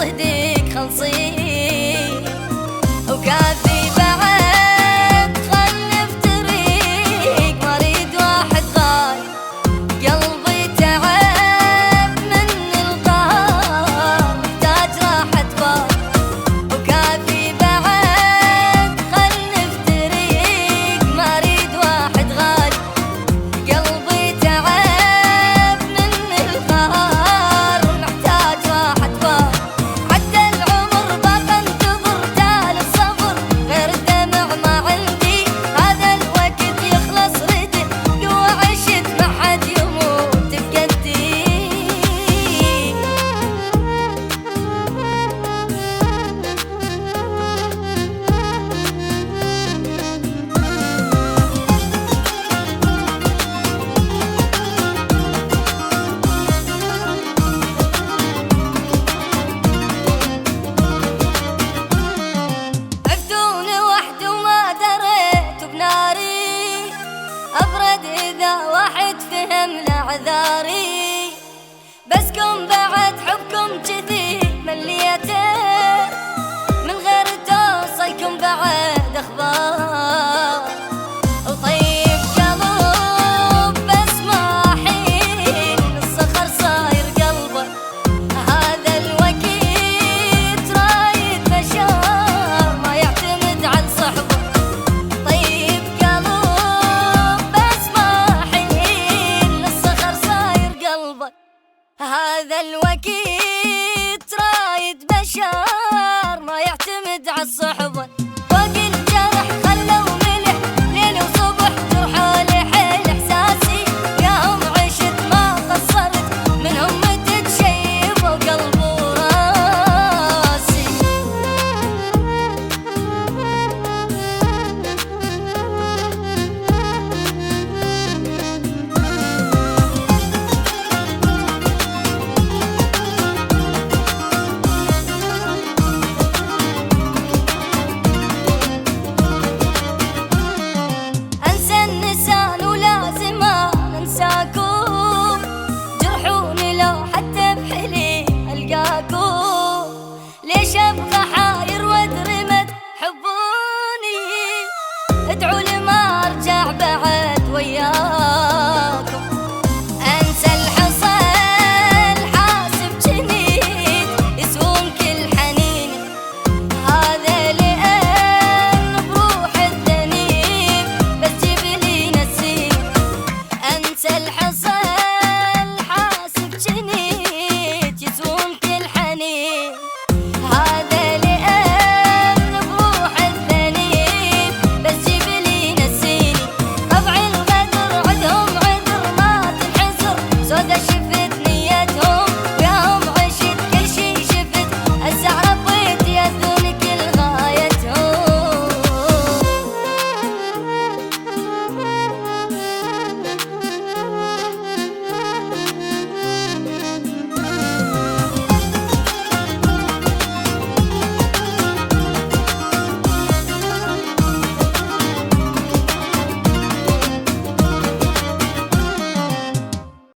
صديق خلصين وكافي بعد خل نفتريق مريض واحد غايب قلبي تعب من القهر محتاج راحة بال وكافي بعد خل نفتريق مريض واحد غايب قلبي تعب من القهر محتاج راحة بال عدى العمر بقى انتظر تال الصبر غير الدمع ما عندي هذا الوقت يخلص رده قوة عشت ما حد يموت بقدي عفتوني وحدي وما دريت بناري أبرد إذا واحد فهم لأعذاري بسكم بعد حبكم جذي مليتين من غير توصلكم بعد أخبار وطيب قلب بس ما حين الصخر صاير قلبه هذا الوقت رايد بشار ما يعتمد على صحبه طيب قلب بس ما حين الصخر صاير قلبه هذا الوقت رايد بشار ما يعتمد على الصحبه باقي الجرح خلوا ملح ليل وصبح جرحوا لي حيل احساسي ياهم عشت ما قصرت منهم متت شيبوا قلب وراسي انسى النسان ولازم انساكم جرحوني لو حتى بحلي القاكم ليش ابقى